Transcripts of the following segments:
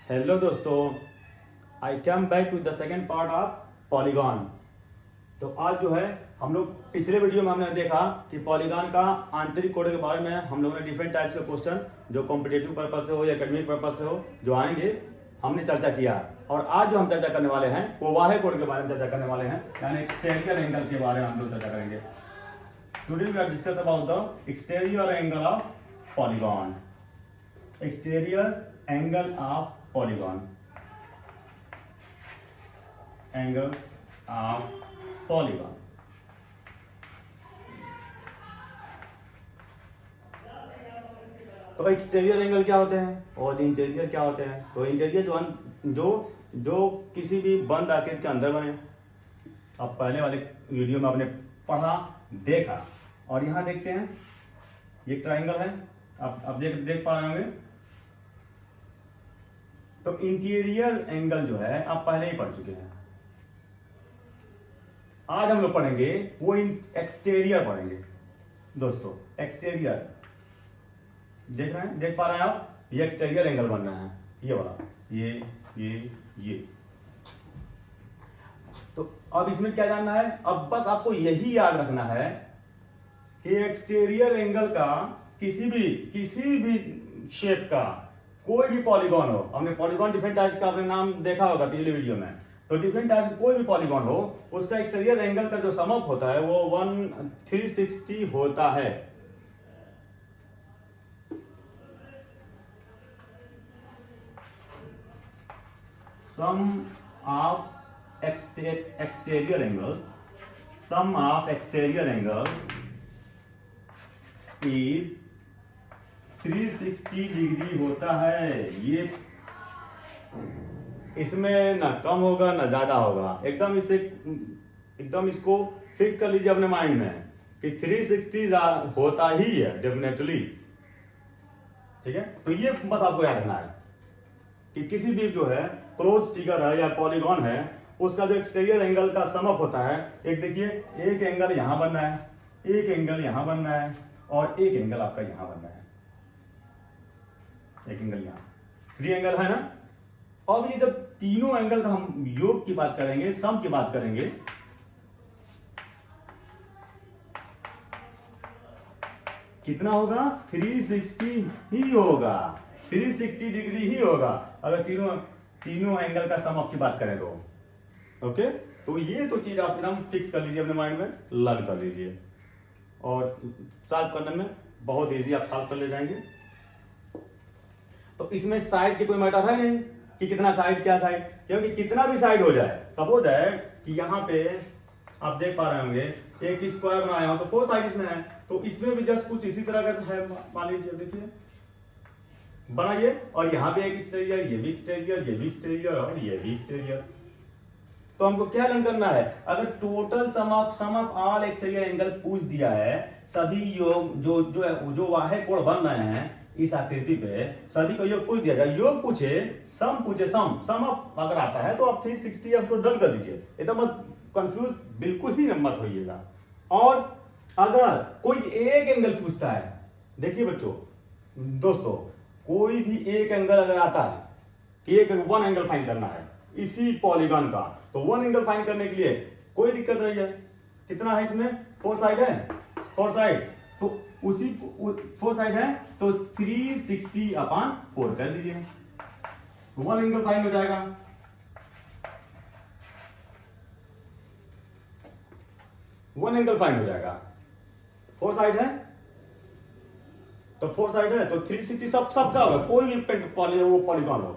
Hello दोस्तों, I come back with the second part of polygon. तो आज जो है हम लोग पिछले वीडियो में हमने देखा कि पॉलीगॉन का आंतरिक कोड के बारे में हम लोगों ने डिफरेंट टाइप्स के क्वेश्चन जो कॉम्पिटेटिव पर्पज से हो या एकेडमिक पर्पज से हो जो आएंगे हमने चर्चा किया। और आज जो हम चर्चा करने वाले हैं वो बाह्य कोड के बारे में चर्चा करने वाले हैं, यानी एक्सटीरियर एंगल के बारे में हम लोग चर्चा करेंगे। Today we are discuss about the exterior angle of polygon. Exterior angle of polygon, angles of polygon। तो एक्सटीरियर एंगल क्या होते हैं और इंटीरियर क्या होते हैं? तो इंटीरियर जो किसी भी बंद आकृति के अंदर बने। अब पहले वाले वीडियो में आपने पढ़ा देखा और यहाँ देखते हैं ये ट्राइंगल है। अब देख पा रहे होंगे। तो इंटीरियर एंगल जो है आप पहले ही पढ़ चुके हैं। आज हम लोग पढ़ेंगे वो एक्सटीरियर पढ़ेंगे दोस्तों। एक्सटीरियर देख रहे हैं, देख पा रहे हैं आप? ये एक्सटीरियर एंगल बन रहा है, ये वाला, ये। तो अब इसमें क्या जानना है? अब बस आपको यही याद रखना है कि एक्सटीरियर एंगल का किसी भी शेप का कोई भी पॉलीगॉन हो। हमने पॉलीगॉन डिफरेंट टाइप्स का आपने नाम देखा होगा पिछले वीडियो में। तो डिफरेंट टाइप्स कोई भी पॉलीगॉन हो उसका एक्सटीरियर एंगल का जो सम अप होता है वो 360 होता है। Sum of exterior angle is 360 degree होता है। ये इसमें ना कम होगा ना ज्यादा होगा। एकदम इसको फिक्स कर लीजिए अपने माइंड में कि 360 होता ही है डेफिनेटली। ठीक है, तो ये बस आपको याद रखना है कि किसी भी जो है क्लोज फिगर है या पॉलीगॉन है उसका जो एक्सटीरियर एंगल का सम अप होता है। एक देखिए, एक एंगल यहां बन रहा है, एक एंगल यहां बन रहा है और एक एंगल आपका यहां बन रहा है। एक एंगल यहां, 3 एंगल है ना। अब ये जब तीनों एंगल का हम योग की बात करेंगे, सम की बात करेंगे, कितना होगा? 360 ही होगा, 360 डिग्री ही होगा अगर तीनों एंगल का सम अप की बात करें तो। ओके, तो ये तो चीज आप एकदम फिक्स कर लीजिए अपने माइंड में, लर्न कर लीजिए और सॉल्व करने में बहुत इजी आप सॉल्व कर ले जाएंगे। तो इसमें साइड की कोई मैटर है नहीं कि कितना साइड क्या साइड, क्योंकि कितना भी साइड हो जाए, सपोज है कि यहाँ पे आप देख पा रहे होंगे एक स्क्वायर बनाया हो तो 4 साइड इसमें है, तो इसमें भी जस्ट कुछ इसी तरह का है। मान लीजिए, देखिए बनाइए और यहाँ पे एक एक्सटीरियर, ये भी एक्सटीरियर, ये भी एक्सटीरियर और ये भी एक्सटीरियर। तो हमको क्या लर्न करना है? अगर total sum of all exterior angle पूछ दिया है, सभी योग जो बाह्य कोण बन रहे हैं इस आकृति पे सभी को योग पूछ दिया जाए। योग पूछे, सम पूछे, सम अप अगर आता है तो आप 360 आपको डन कर दीजिए। एकदम मत कंफ्यूज बिल्कुल ही मत होइएगा। और अगर कोई एक एंगल पूछता है, देखिए बच्चों दोस्तों, कोई भी एक एंगल अगर आता है कि एक 1 एंगल फाइंड करना है इसी पॉलीगॉन का, तो 1 एंगल फाइंड करने के लिए कोई दिक्कत नहीं है। कितना है इसमें? 4 साइड है, 4 साइड, तो उसी 4 साइड है तो 360/4 कर दीजिए, 1 एंगल फाइंड हो जाएगा। वन एंगल फाइंड हो जाएगा। 4 साइड है तो 4 साइड है तो 360 सबका होगा। कोई भी पॉलीगॉन हो,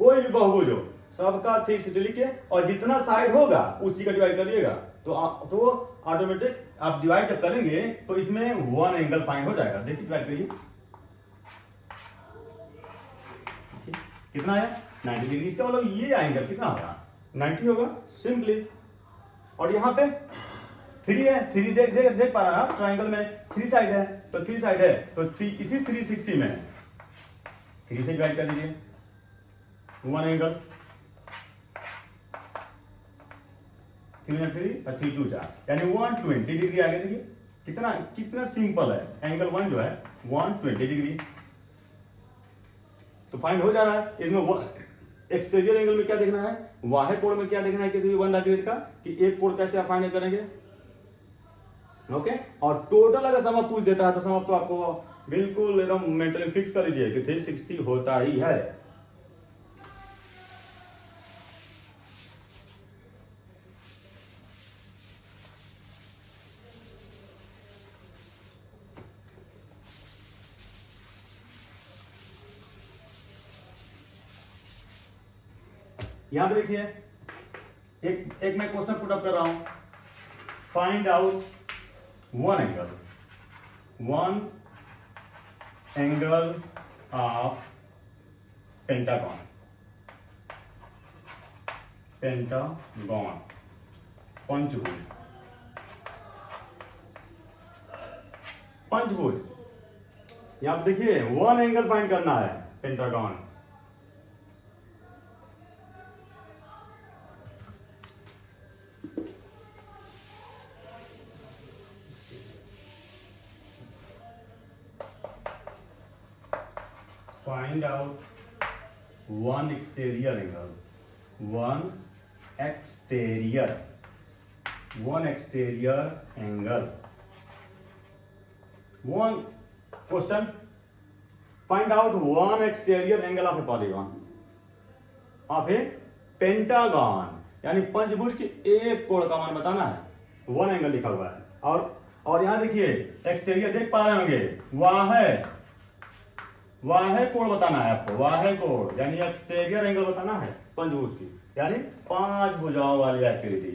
कोई भी बहुभुज हो, सबका 360 लिखिए और जितना साइड होगा उसी का डिवाइड करिएगा तो ऑटोमेटिक आप डिवाइड जब करेंगे तो इसमें 1 एंगल फाइंड हो जाएगा। देखिए डिवाइड करिए, कितना है? 90 डिग्री। इसका मतलब ये एंगल कितना होगा? 90 होगा सिंपली। और यहाँ पे 3 है, 3 देख पा रहे हैं आप? ट्राइंगल में 3 साइड है तो 3 साइड है तो 3 इसी 360 में 3 से डिवाइड कर दीजिए, 1 एंगल, 3 और 3 2 4 यानी 120 डिग्री आगे। देखिए कितना सिंपल है। एंगल 1 जो है 120 डिग्री। तो फाइंड हो जा रहा है। इसमें एक्सटीरियर एंगल में क्या देखना है, बाह्य कोण में क्या देखना है किसी भी बंद आकृति का, कि एक कोण कैसे आप फाइंड करेंगे। ओके, और टोटल अगर सम पूछ देता है तो सम तो आपको बिल्कुल एकदम मेंटली फिक्स कर लीजिए कि 360 होता ही है। यहां पे देखिए एक मैं क्वेश्चन पुट अप कर रहा हूं, find out one angle of pentagon पंचभुज। यहां पे देखिए वन एंगल फाइंड करना है pentagon. Find out one exterior angle, one exterior angle. One question, find out one exterior angle of a polygon, of a pentagon, यानी पंचभुज के एक कोण का मान बताना है, वन एंगल लिखा हुआ है। और यहां देखिए एक्सटीरियर देख पा रहे होंगे, वाह्य कोण बताना है आपको, वाह्य कोण यानी एक्सटीरियर एंगल बताना है पंचभुज की, यानी 5 भुजाओं वाली आकृति।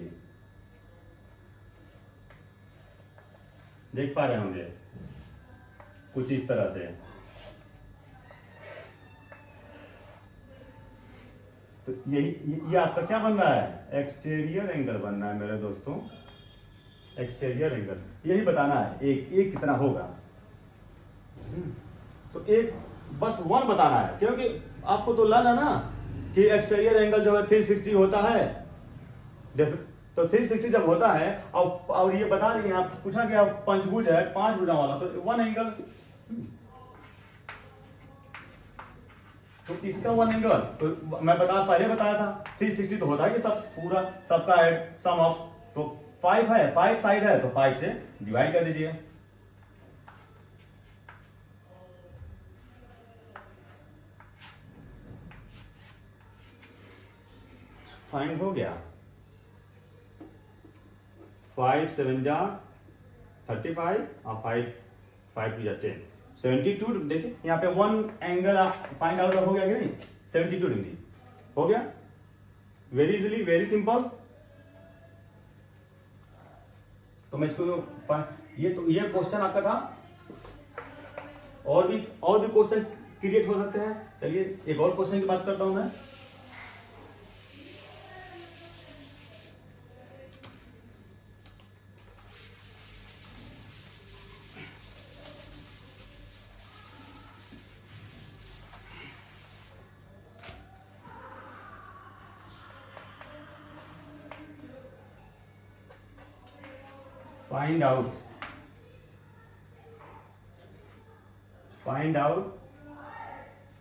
देख पा रहे होंगे कुछ इस तरह से। तो ये आपका क्या बन रहा है, एक्सटीरियर एंगल बनना है मेरे दोस्तों, एक्सटीरियर एंगल यही बताना है एक कितना होगा। तो एक बस वन बताना है, क्योंकि आपको तो लगा ना कि एक्सटीरियर एंगल जो है 360 होता है, तो 360 जब होता है और ये बता रही आप पूछा गया पंचभुज है 5 भुजा वाला, तो वन एंगल, तो इसका वन एंगल तो मैं पहले बताया था 360 तो होता है कि सब पूरा सबका सम ऑफ, तो 5 है, 5 साइड है तो 5 से डिवाइड कर दीजिए। फाइंड हो गया, 5 7 जा 35 और 5 2 जा 10, 72। देखिए यहाँ पे वन एंगल फाइंड आउट हो गया कि नहीं, 72 डिग्री हो गया, वेरी इजीली, वेरी सिंपल। तो मैं इसको ये क्वेश्चन आपका था, और भी क्वेश्चन क्रिएट हो सकते हैं। चलिए एक और क्वेश्चन की बात करता हूं मैं।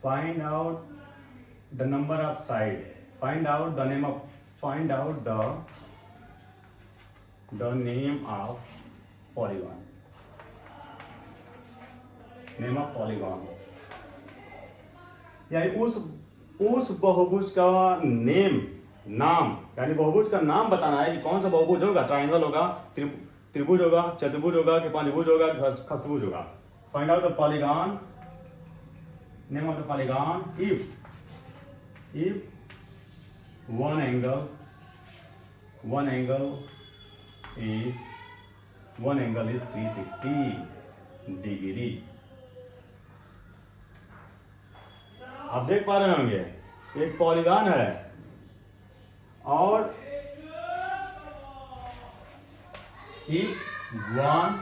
Find out the number of side. Find out the name of polygon. Name of polygon. यानी उस बहुभुज का नाम यानी बहुभुज का नाम बताना है कि कौन सा बहुभुज होगा, ट्राइंगल होगा, त्रिभुज होगा, चतुर्भुज होगा कि पंचभुज होगा कि खष्टभुज होगा। Find out the polygon, name of the polygon if one angle is 360 degree. आप देख पा रहे होंगे एक पॉलीगॉन है और वन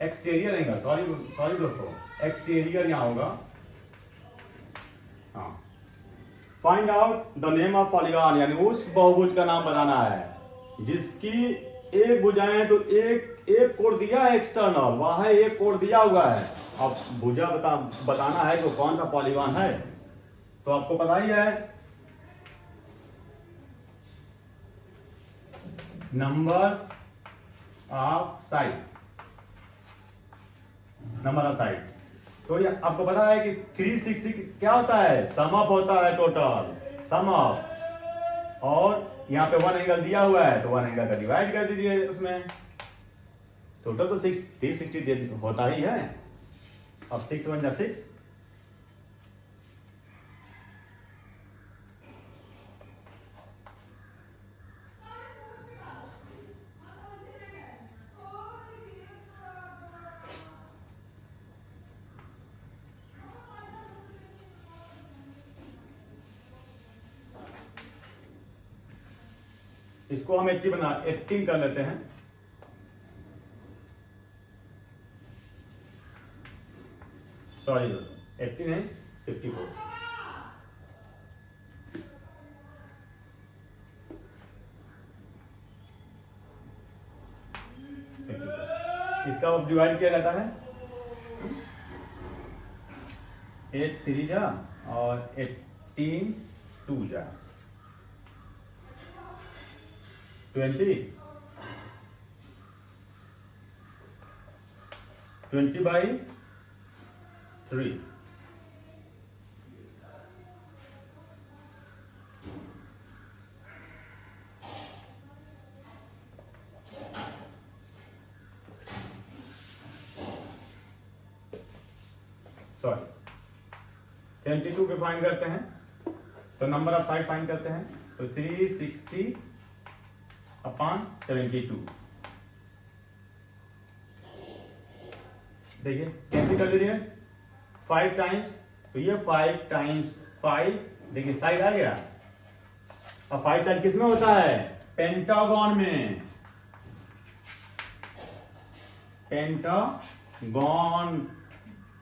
एक्सटीरियर एंगल, सॉरी दोस्तों, एक्सटीरियर यहां होगा। हाँ, find out the name of polygon यानी उस बहुभुज का नाम बताना है जिसकी एक भुजाएं, तो एक कोण दिया है एक्सटर्नल, वहां एक कोण दिया हुआ है। अब भुजा बताना है कि कौन सा पॉलीगॉन है, तो आपको पता ही है number of side, number of side. तो ये आपको पता है कि 360 क्या होता है, सम अप होता है, टोटल सम अप। और यहाँ पे 1 एंगल दिया हुआ है तो 1 एंगल का डिवाइड कर दीजिए उसमें। टोटल तो 360 होता ही है। अब 6 1 जा 6, इसको हम 18 कर लेते हैं। सॉरी दोस्तों, 18 है 54। इसका अब डिवाइड किया जाता है 8 3 जा और 18 2 जा 20 by 3। सॉरी 72 पे फाइंड करते हैं तो नंबर ऑफ साइड फाइंड करते हैं तो 360 अपॉन 72। देखिए कैसे कर दीजिए 5 टाइम्स, तो ये 5 टाइम्स 5, देखिए साइड आ गया। अब 5 साइड किस में होता है, पेंटागन में, पेंटागन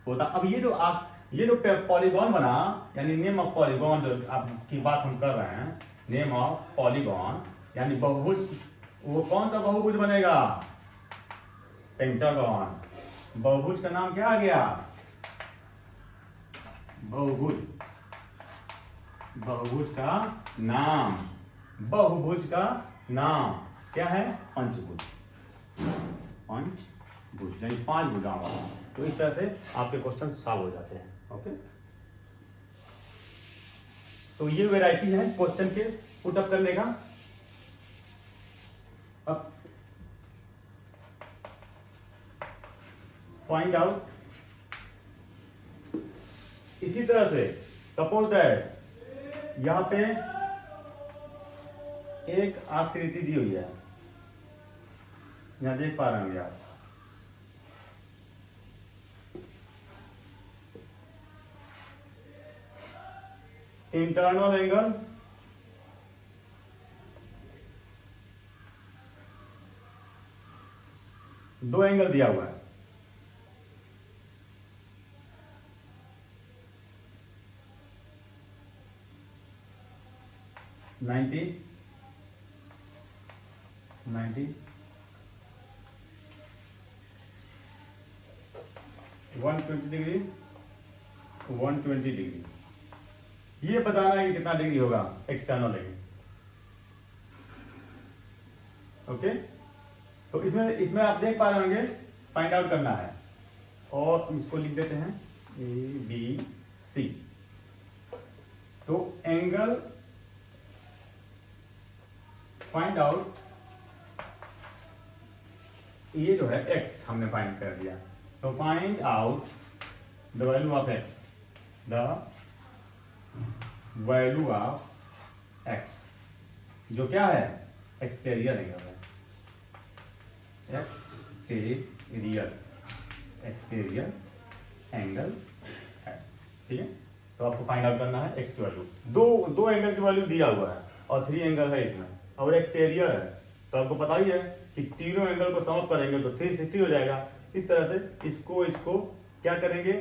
होता। अब ये जो पॉलीगॉन बना, यानी नेम ऑफ पॉलीगॉन जो आपकी बात हम कर रहे हैं, नेम ऑफ पॉलीगॉन यानी बहुभुज, वो कौन सा बहुभुज बनेगा, पेंटागन। बहुभुज का नाम क्या आ गया, बहुभुज, बहुभुज का नाम, बहुभुज का नाम क्या है, पंचभुज, पंचभुज यानी 5 भुजाओं वाला। तो इस तरह से आपके क्वेश्चन सॉल्व हो जाते हैं। ओके, तो ये वैरायटी है क्वेश्चन के पुटअप करने का। अब फाइंड आउट, इसी तरह से सपोज दैट यहां पे एक आकृति दी हुई है, यहां देख पा रहे होंगे आप, इंटरनल एंगल दो एंगल दिया हुआ है, नाइन्टी 120 डिग्री 120 डिग्री। ये बताना है कि कितना डिग्री होगा एक्सटर्नल एंगल। ओके, तो इसमें आप देख पा रहे होंगे, फाइंड आउट करना है और हम इसको लिख देते हैं ABC। तो एंगल फाइंड आउट, ये जो है x हमने फाइंड कर दिया, तो find out the value of x, the value of x, जो क्या है, एक्सटीरियर एंगल है, एक्सटीरियर एंगल है। ठीक है, तो आपको फाइंड आउट करना है x की वैल्यू। दो एंगल की वैल्यू दिया हुआ है और 3 एंगल है इसमें और एक्सटीरियर है, तो आपको पता ही है कि तीनों एंगल को सम अप करेंगे तो 360 हो जाएगा। इस तरह से इसको क्या करेंगे,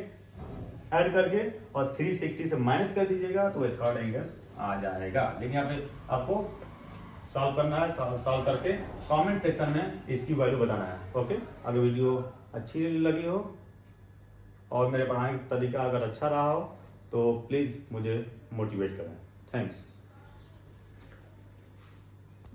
ऐड करके और 360 से माइनस कर दीजिएगा तो ये थर्ड एंगल आ जाएगा। लेकिन यहाँ पे आपको सॉल्व करना है, सॉल्व करके कमेंट सेक्शन में इसकी वैल्यू बताना है। ओके, अगर वीडियो अच्छी लगी हो और मेरे पढ़ाने का तरीका अगर अच्छा रहा हो तो प्लीज़ मुझे मोटिवेट करें। थैंक्स।